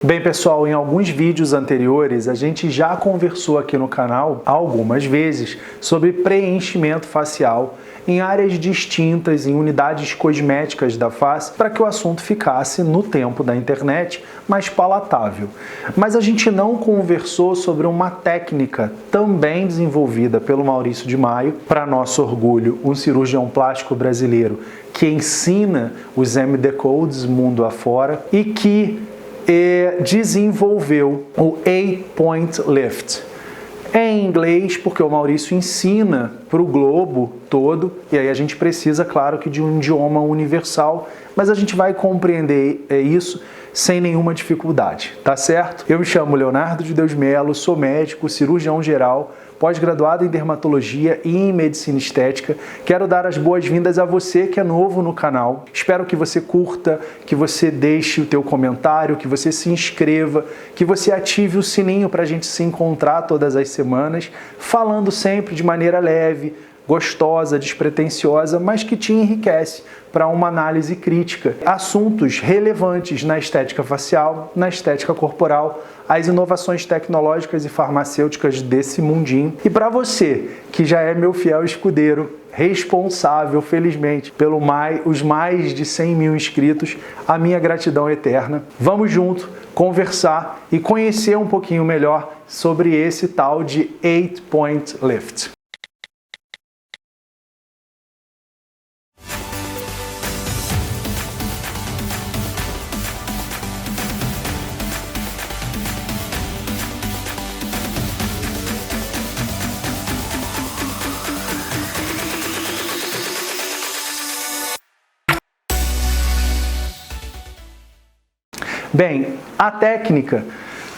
Bem, pessoal, em alguns vídeos anteriores a gente já conversou aqui no canal algumas vezes sobre preenchimento facial em áreas distintas, em unidades cosméticas da face, para que o assunto ficasse no tempo da internet mais palatável. Mas a gente não conversou sobre uma técnica também desenvolvida pelo Maurício de Maio, para nosso orgulho, um cirurgião plástico brasileiro que ensina os MD Codes mundo afora e que desenvolveu o 8-Point Lift. Em inglês, porque o Maurício ensina para o globo todo, e aí a gente precisa, claro, que de um idioma universal, mas a gente vai compreender isso sem nenhuma dificuldade, tá certo? Eu me chamo Leonardo de Deus Melo, sou médico, cirurgião geral, pós-graduado em dermatologia e em medicina estética. Quero dar as boas-vindas a você que é novo no canal. Espero que você curta, que você deixe o teu comentário, que você se inscreva, que você ative o sininho para a gente se encontrar todas as semanas, falando sempre de maneira leve, gostosa, despretensiosa, mas que te enriquece para uma análise crítica. Assuntos relevantes na estética facial, na estética corporal, as inovações tecnológicas e farmacêuticas desse mundinho. E para você, que já é meu fiel escudeiro, responsável, felizmente, pelos mais de 100 mil inscritos, a minha gratidão eterna. Vamos junto conversar e conhecer um pouquinho melhor sobre esse tal de 8-Point Lift. Bem, a técnica,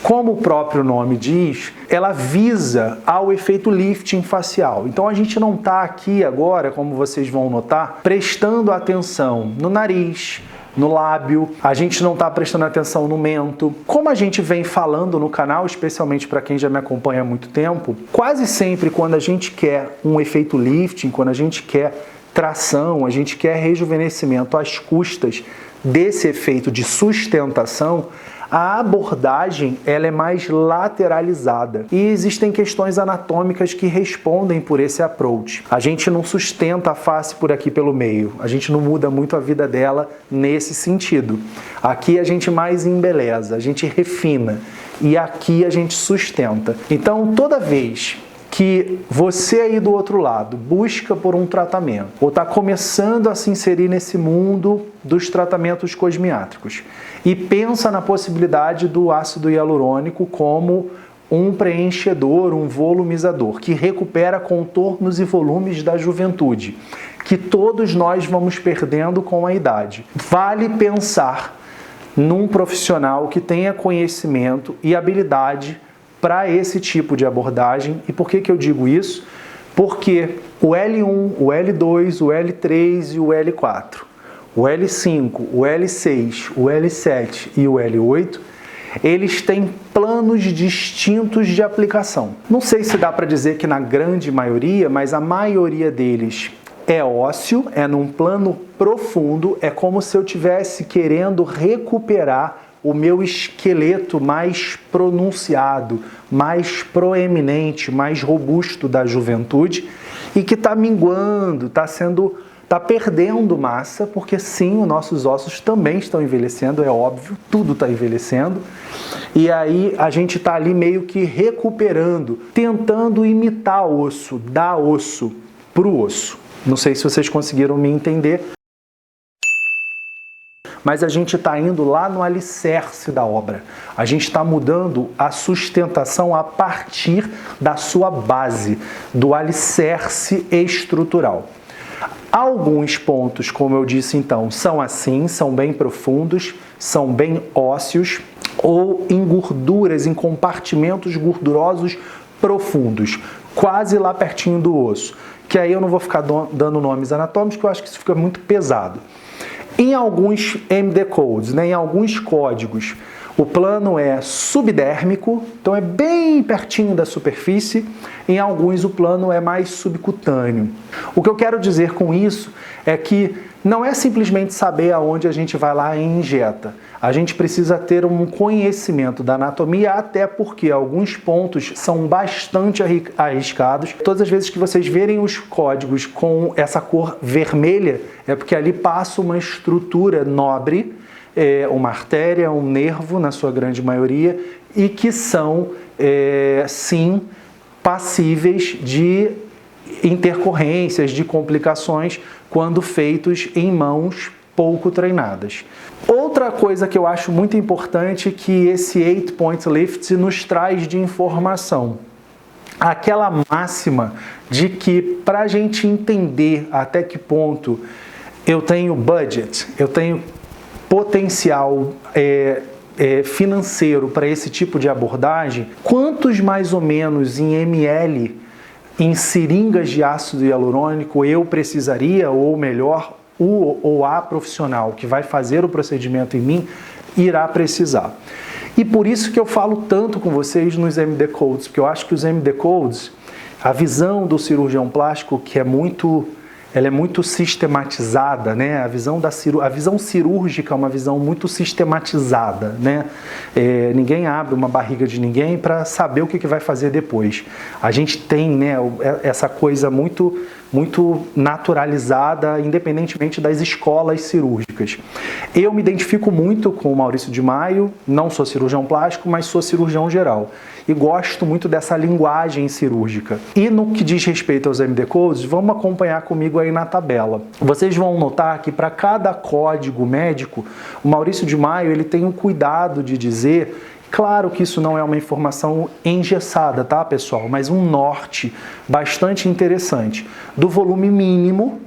como o próprio nome diz, ela visa ao efeito lifting facial. Então a gente não está aqui agora, como vocês vão notar, prestando atenção no nariz, no lábio, a gente não está prestando atenção no mento. Como a gente vem falando no canal, especialmente para quem já me acompanha há muito tempo, quase sempre quando a gente quer um efeito lifting, quando a gente quer tração, a gente quer rejuvenescimento às custas desse efeito de sustentação, a abordagem ela é mais lateralizada e existem questões anatômicas que respondem por esse approach. A gente não sustenta a face por aqui pelo meio, a gente não muda muito a vida dela nesse sentido. Aqui a gente mais embeleza, a gente refina e aqui a gente sustenta. Então toda vez que você aí do outro lado busca por um tratamento ou está começando a se inserir nesse mundo dos tratamentos cosmiátricos e pensa na possibilidade do ácido hialurônico como um preenchedor, um volumizador, que recupera contornos e volumes da juventude, que todos nós vamos perdendo com a idade. Vale pensar num profissional que tenha conhecimento e habilidade para esse tipo de abordagem. E por que eu digo isso? Porque o L1, o L2, o L3 e o L4, o L5, o L6, o L7 e o L8, eles têm planos distintos de aplicação. Não sei se dá para dizer que na grande maioria, mas a maioria deles é ósseo, é num plano profundo, é como se eu estivesse querendo recuperar o meu esqueleto mais pronunciado, mais proeminente, mais robusto da juventude e que está minguando, está perdendo massa, porque sim, os nossos ossos também estão envelhecendo, é óbvio, tudo está envelhecendo. E aí a gente está ali meio que recuperando, tentando imitar osso, dar osso para o osso. Não sei se vocês conseguiram me entender, mas a gente está indo lá no alicerce da obra. A gente está mudando a sustentação a partir da sua base, do alicerce estrutural. Alguns pontos, como eu disse então, são assim, são bem profundos, são bem ósseos ou em gorduras, em compartimentos gordurosos profundos, quase lá pertinho do osso, que aí eu não vou ficar dando nomes anatômicos, porque eu acho que isso fica muito pesado. Em alguns MD Codes, em alguns códigos, O plano é subdérmico, então é bem pertinho da superfície. Em alguns o plano é mais subcutâneo. O que eu quero dizer com isso é que não é simplesmente saber aonde a gente vai lá e injeta. A gente precisa ter um conhecimento da anatomia, até porque alguns pontos são bastante arriscados. Todas as vezes que vocês verem os códigos com essa cor vermelha, é porque ali passa uma estrutura nobre, uma artéria, um nervo, na sua grande maioria, e que são, sim, passíveis de intercorrências, de complicações, quando feitos em mãos pouco treinadas. Outra coisa que eu acho muito importante que esse 8-point lift nos traz de informação. Aquela máxima de que para a gente entender até que ponto eu tenho budget, eu tenho potencial financeiro para esse tipo de abordagem, quantos mais ou menos em ml, em seringas de ácido hialurônico eu precisaria, ou melhor, o ou a profissional que vai fazer o procedimento em mim irá precisar. E por isso que eu falo tanto com vocês nos MD Codes, porque eu acho que os MD Codes, a visão do cirurgião plástico, que ela é muito sistematizada, né? A visão cirúrgica é uma visão muito sistematizada, né? Ninguém abre uma barriga de ninguém para saber o que vai fazer depois. A gente tem, né, essa coisa muito naturalizada, independentemente das escolas cirúrgicas. Eu me identifico muito com o Maurício de Maio, não sou cirurgião plástico, mas sou cirurgião geral. E gosto muito dessa linguagem cirúrgica. E no que diz respeito aos MD Codes, vamos acompanhar comigo aí na tabela. Vocês vão notar que para cada código médico, o Maurício de Maio ele tem um cuidado de dizer, claro que isso não é uma informação engessada, tá, pessoal? Mas um norte bastante interessante do volume mínimo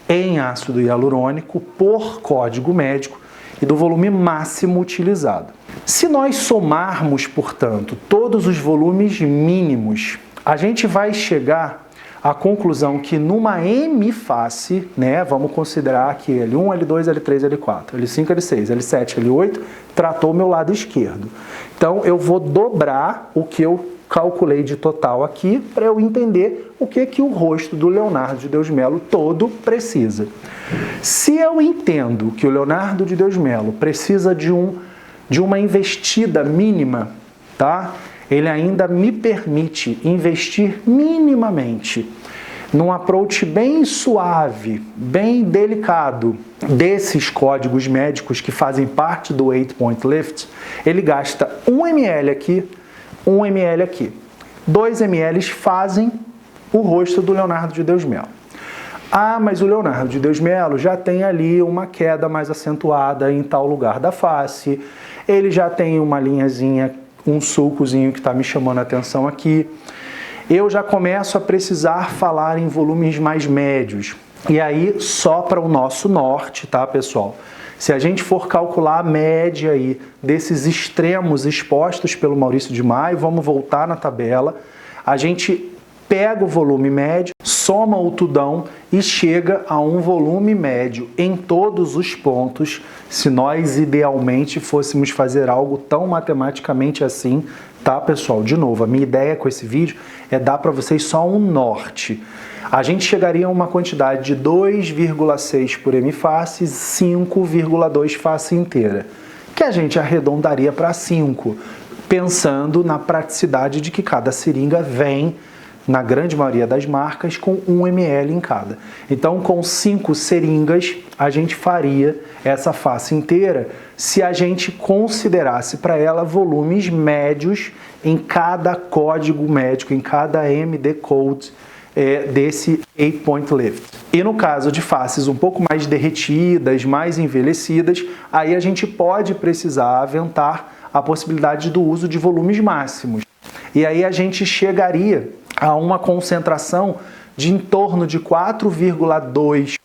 em ácido hialurônico por código médico e do volume máximo utilizado. Se nós somarmos, portanto, todos os volumes mínimos, a gente vai chegar à conclusão que numa M-face, né, vamos considerar que L1, L2, L3, L4, L5, L6, L7, L8, tratou o meu lado esquerdo. Então, eu vou dobrar o que eu calculei de total aqui para eu entender o que o rosto do Leonardo de Deus Melo todo precisa. Se eu entendo que o Leonardo de Deus Melo precisa de uma investida mínima, tá? Ele ainda me permite investir minimamente num approach bem suave, bem delicado desses códigos médicos que fazem parte do 8-point lift. Ele gasta 1 ml aqui, 1 ml aqui. 2 ml fazem o rosto do Leonardo de Deus Melo. Ah, mas o Leonardo de Deus Melo já tem ali uma queda mais acentuada em tal lugar da face, ele já tem uma linhazinha, um sulcozinho que está me chamando a atenção aqui. Eu já começo a precisar falar em volumes mais médios. E aí, só para o nosso norte, tá, pessoal? Se a gente for calcular a média aí desses extremos expostos pelo Maurício de Maio, vamos voltar na tabela, a gente pega o volume médio, soma o tudão e chega a um volume médio em todos os pontos, se nós idealmente fôssemos fazer algo tão matematicamente assim, tá, pessoal? De novo, a minha ideia com esse vídeo é dar para vocês só um norte. A gente chegaria a uma quantidade de 2,6 por M-face, 5,2 face inteira, que a gente arredondaria para 5, pensando na praticidade de que cada seringa vem, na grande maioria das marcas, com 1 ml em cada. Então, com 5 seringas, a gente faria essa face inteira se a gente considerasse para ela volumes médios em cada código médico, em cada MD Code desse 8-point lift. E no caso de faces um pouco mais derretidas, mais envelhecidas, aí a gente pode precisar aventar a possibilidade do uso de volumes máximos. E aí a gente chegaria a uma concentração de em torno de 4,2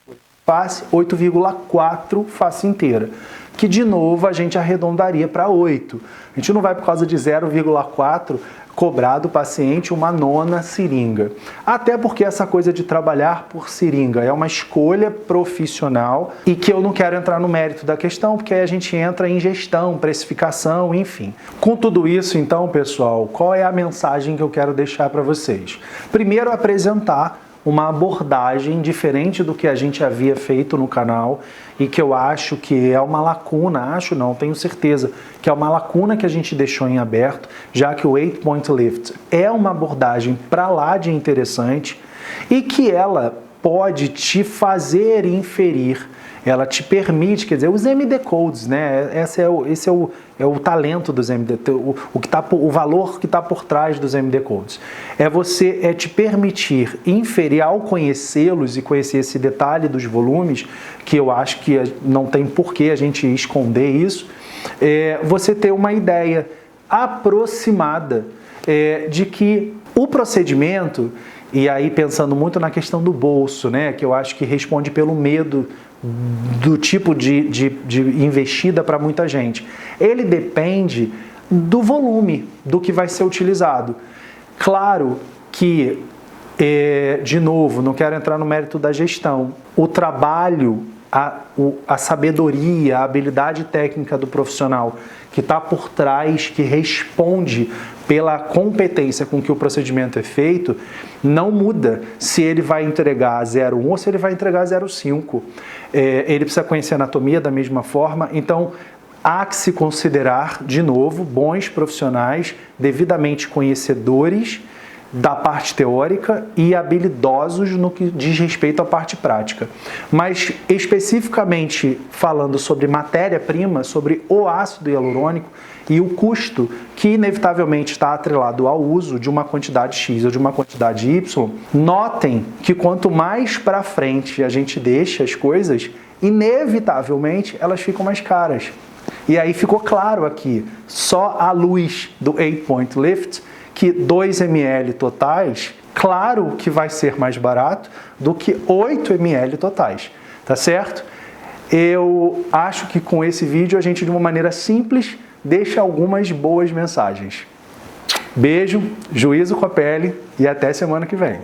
face, 8,4 face inteira. que de novo a gente arredondaria para 8. A gente não vai por causa de 0,4 cobrar do paciente uma 9ª seringa. Até porque essa coisa de trabalhar por seringa é uma escolha profissional e que eu não quero entrar no mérito da questão, porque aí a gente entra em gestão, precificação, enfim. Com tudo isso, então, pessoal, qual é a mensagem que eu quero deixar para vocês? Primeiro, apresentar uma abordagem diferente do que a gente havia feito no canal e que eu acho que é uma lacuna, tenho certeza que é uma lacuna que a gente deixou em aberto, já que o 8-Point Lift é uma abordagem para lá de interessante e que ela pode te fazer inferir, ela te permite, quer dizer, os MD Codes, né? Esse é o talento dos MD, o valor que está por trás dos MD Codes. É te permitir inferir ao conhecê-los e conhecer esse detalhe dos volumes, que eu acho que não tem por que a gente esconder isso, você ter uma ideia aproximada de que o procedimento, e aí pensando muito na questão do bolso, né, que eu acho que responde pelo medo do tipo de investida para muita gente. Ele depende do volume do que vai ser utilizado. Claro que, de novo, não quero entrar no mérito da gestão, o trabalho, a sabedoria, a habilidade técnica do profissional que está por trás, que responde pela competência com que o procedimento é feito, não muda se ele vai entregar 0,1 ou se ele vai entregar 0,5. Ele precisa conhecer a anatomia da mesma forma, então há que se considerar, de novo, bons profissionais, devidamente conhecedores da parte teórica e habilidosos no que diz respeito à parte prática. Mas especificamente falando sobre matéria-prima, sobre o ácido hialurônico e o custo que inevitavelmente está atrelado ao uso de uma quantidade X ou de uma quantidade Y, notem que quanto mais para frente a gente deixa as coisas, inevitavelmente elas ficam mais caras. E aí ficou claro aqui, só à luz do 8-Point Lift, que 2 ml totais, claro que vai ser mais barato do que 8 ml totais, tá certo? Eu acho que com esse vídeo a gente, de uma maneira simples, deixa algumas boas mensagens. Beijo, juízo com a pele e até semana que vem.